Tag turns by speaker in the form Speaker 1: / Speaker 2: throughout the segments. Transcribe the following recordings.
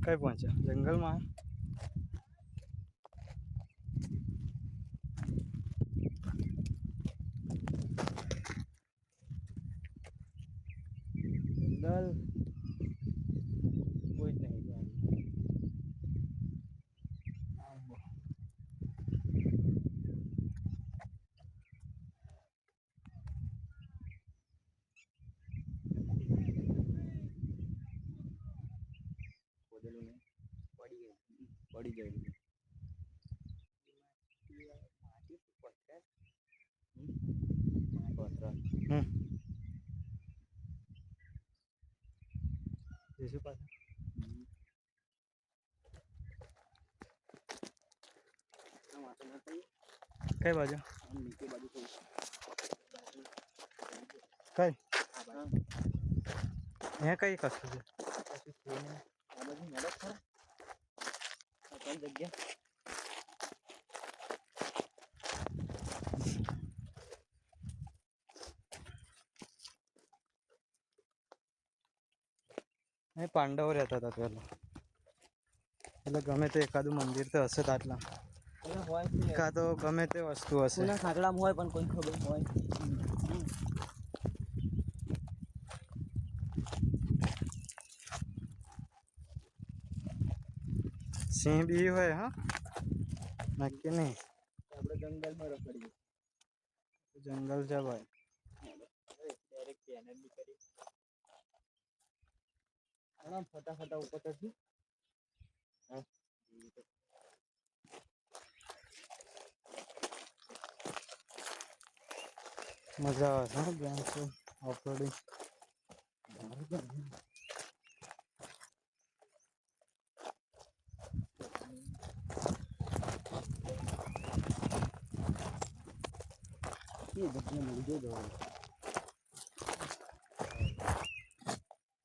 Speaker 1: કઈ પહોંચ્યા જંગલમાં? જંગલ કોઈ જ નહીં ત્યાં. ખોદેલું નહીં, પડી ગયેલું. જઈશું પાછા. કઈ બાજુ? નીચે બાજુ કઈ અહીંયા કઈ કશું છે? આ બાજુ મેળો ખરા કઈ જગ્યા? અહીં પાંડવો રહેતા હતા પહેલા, એટલે ગમે તે એકાદું મંદિર તો હશે આટલા, કા તો ગમે તે વસ્તુ હશે. ખાટલામાં હોય પણ કોઈ ખબર હોય. સિંહ બી હોય હા નક્કી નહીં. આપણે જંગલમાં રખડીએ, જંગલ છે ભાઈ. ફટાફટ ઉપર થતી મજા આવે છે બેન છે ઓફરોડિંગ.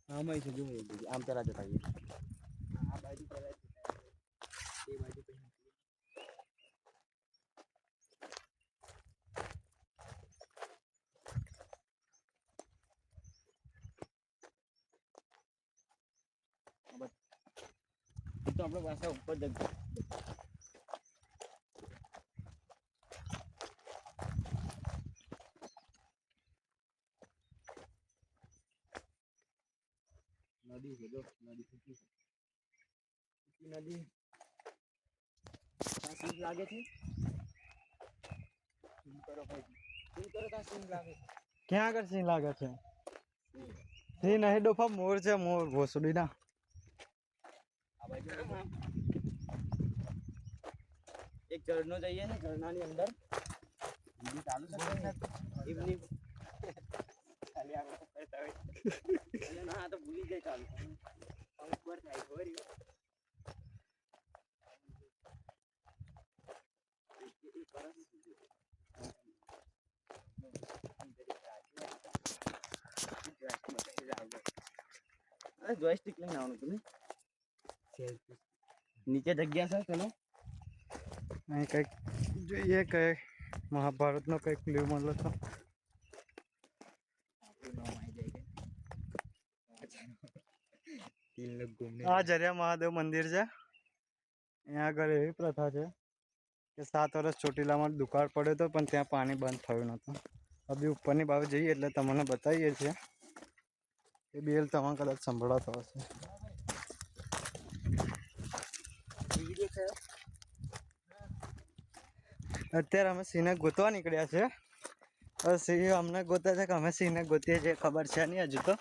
Speaker 1: આમાં છે જો આમ પેલા જતા આ બાજુ પેલા એ બાજુ તો આપણે પાછા ઉપર જ નદી છે. જો નદી કેટલી છે, નદી લાગે છે. કરો ભાઈ, કરો ત્યાં સિંહ લાગે. ક્યાં આગળ સિંહ લાગે છે? સિંહ નહીં ડોફા, મોર છે. મોર ભોસડી ના આ બાજુ એક ઝરણો જઈએ ને, ઝરણાની અંદર ચાલુ છે એમની ખાલી આગળ કરતા હોય ના તો ભૂલી જાય ચાલુ ઉપર થાય ખબર. જોયસ્ટિક લઈને આવવાનું તમે નીચે જગ્યા છે ચલો અહીં કંઈક જોઈએ કે મહાભારતનો કંઈક ક્લ્યુ મળે તો. આ જરિયા મહાદેવ મંદિર છે. અહીંયા આગળ એવી પ્રથા છે કે 7 વર્ષ ચોટીલામાં દુકાળ પડ્યો હતો પણ ત્યાં પાણી બંધ થયું નહોતું. અભી ઉપરની બાજુ જઈએ એટલે તમને બતાવીએ છીએ. એ બેલ તમને કદાચ સંભળાતો હશે. અત્યારે અમે સિંહને ગોતવા નીકળ્યા છે. સિંહ અમને ગોતે છે કે અમે સિંહને ગોતીએ છીએ ખબર છે નહીં હજુ તો.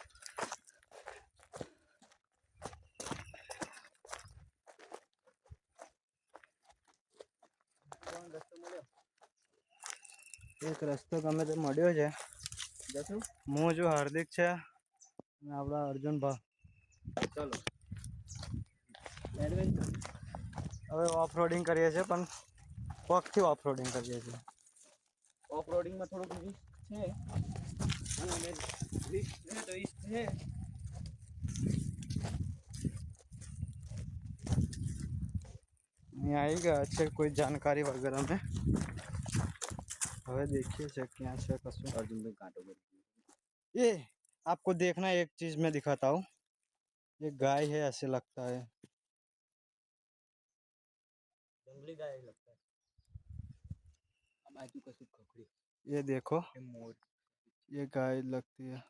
Speaker 1: એક રસ્તો ગમે તે મળ્યો છે. હું જો હાર્દિક છે અને આપણા અર્જુનભા. ચલો હવે ઓફ રોડિંગ કરીએ છીએ પણ પગથી ઓફ રોડિંગ કરીએ છીએ. ઓફ રોડિંગમાં થોડુંક રિસ્ક છે અને રિસ્ક છે તો રિસ્ક છે. यहाँ आई गया अच्छे कोई जानकारी वगैरह में हमें देखिए चेक क्या से कसम अर्जुन भाई कांटो ये आपको देखना एक चीज मैं दिखाता हूँ. ये गाय है ऐसे लगता है.
Speaker 2: जंगली गाय लगता है। अब बाजू का खखड़ी,
Speaker 1: ये देखो
Speaker 2: मोर,
Speaker 1: ये गाय लगती है।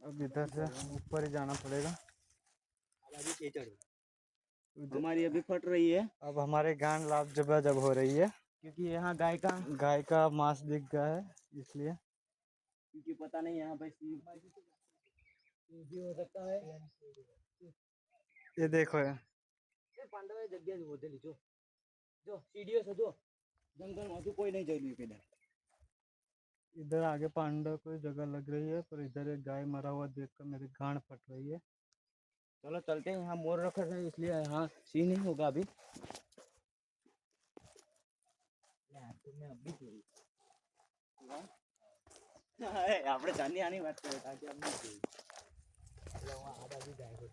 Speaker 1: अब इधर से ऊपर ही जाना पड़ेगा।
Speaker 2: हमारी अभी फट रही है।
Speaker 1: अब हमारे गांड लाभ जब हो रही है
Speaker 2: क्योंकि यहाँ गाय
Speaker 1: का मांस दिख गया है, इसलिए।
Speaker 2: क्योंकि पता नहीं यहाँ पे भी हो सकता है।
Speaker 1: ये देखो है
Speaker 2: पांडव जगह बोलते लीचो जो सीढ़ियों से जो जंगल में कोई नहीं चली इधर।
Speaker 1: इधर आगे पांडव कोई जगह लग रही है, पर इधर एक गाय मरा हुआ देखकर मेरी गांड फट रही है।
Speaker 2: चलो चलते हैं, यहाँ मोर रखा है इसलिए यहाँ सीन नहीं होगा अभी। આપણે ચાંદી આની વાત કરીએ તાकि अब नहीं જોઈ એટલે હું આ બાજુ જાય।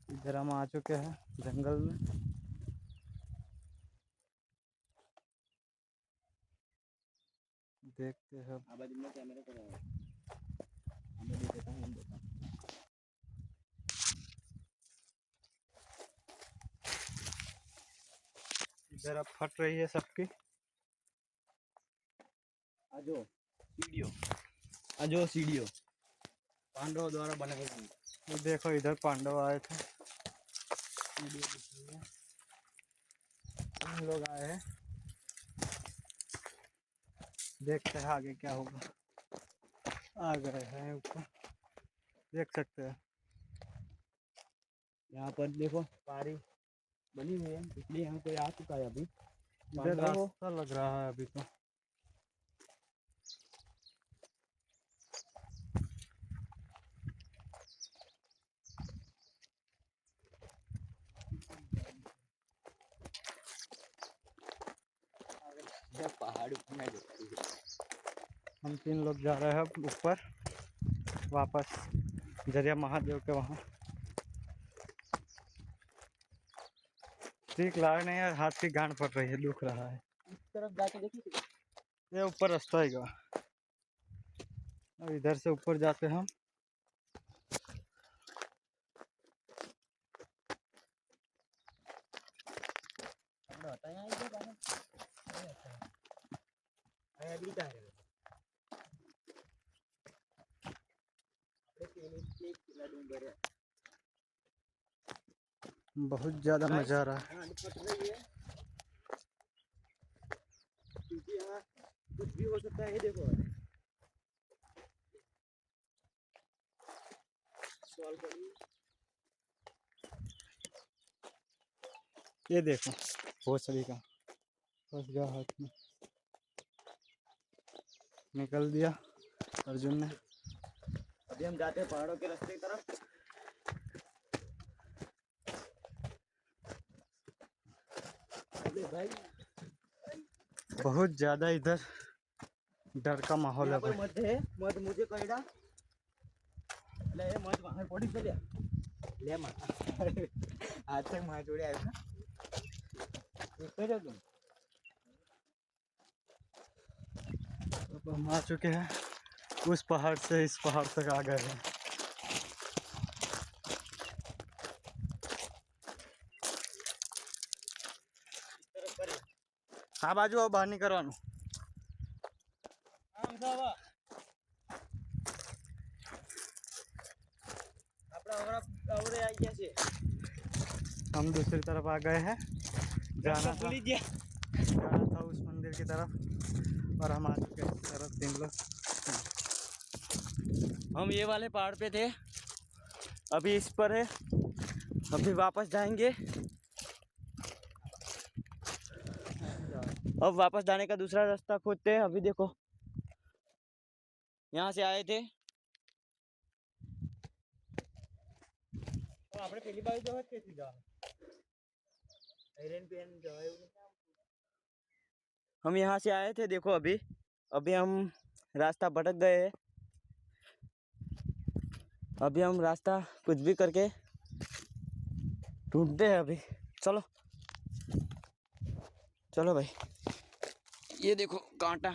Speaker 1: इधर हम आ चुके हैं जंगल में। देखते हैं
Speaker 2: आ बाजू में कैमरा पर हमें देता हूँ देखा।
Speaker 1: इधर अब फट रही है सबकी।
Speaker 2: आजो सीढ़ियों पांडवों द्वारा बनाई गई।
Speaker 1: ये देखो इधर पांडव आए थे, हम लोग आए हैं। देखते हैं आगे क्या होगा। आ गए हैं ऊपर, देख सकते हैं।
Speaker 2: यहाँ पर देखो पहाड़ी बनी हुई है इसलिए यहाँ कोई आ चुका है अभी।
Speaker 1: इधर रास्ता लग रहा है अभी तो।
Speaker 2: पहाड़
Speaker 1: हम 3 लोग जा रहे हैं अब ऊपर वापस जरिया महादेव के वहाँ। ठीक लग नहीं है, हाथ की गांड फट रही है, दुख रहा है।
Speaker 2: इस तरफ जाके देखिए
Speaker 1: ये ऊपर रास्ता है। अब इधर से ऊपर जाते हैं हम। बहुत ज्यादा मजा आ रहा है।
Speaker 2: क्योंकि यहाँ कुछ भी हो सकता है। ये देखो
Speaker 1: ये देखो भोसड़ी का फंस गया हाथ में, निकल दिया अर्जुन ने।
Speaker 2: अभी हम जाते हैं पहाड़ों के रास्ते की तरफ। अरे भाई
Speaker 1: बहुत ज्यादा इधर डर का माहौल है भाई।
Speaker 2: मत है मत मुझे कहीड़ा ले मत वहां पड़ी चले ले मत आज तक मां जोड़े आए ना ऊपर जा तुम।
Speaker 1: अब हम आ चुके हैं उस पहाड़ से इस पहाड़ तक आ गए हैं। આ બાજુ બહાર નહીં કરવાનું। हम दूसरी तरफ आ गए हैं। जाना था उस मंदिर की तरफ और हम आ चुके हैं इस तरफ 3 लोग।
Speaker 2: हम ये वाले पहाड़ पे थे, अभी इस पर है, अभी वापस जाएंगे। अब वापस जाने का दूसरा रास्ता खोजते हैं। अभी देखो यहाँ से आए थे
Speaker 1: આપણે પેલી બાજુ જવા જ કેથી જવાનું?
Speaker 2: हम यहाँ से आए थे। देखो अभी अभी हम रास्ता भटक गए हैं। अभी हम रास्ता कुछ भी करके ढूंढते हैं अभी। चलो चलो भाई। ये देखो कांटा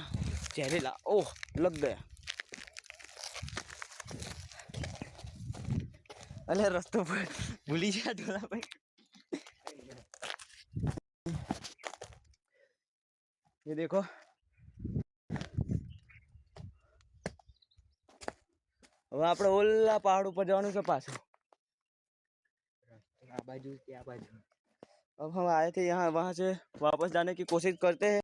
Speaker 2: जहरीला, ओह लग गया। अरे रास्ता भूली गया ढोला भाई। ये देखो હવે આપણે ઓલા પહાડ ઉપર જવાનું છે પાછું। आ बाजू क्या बाजू अब हम आए थे यहाँ, वहां से वापस जाने की कोशिश करते हैं।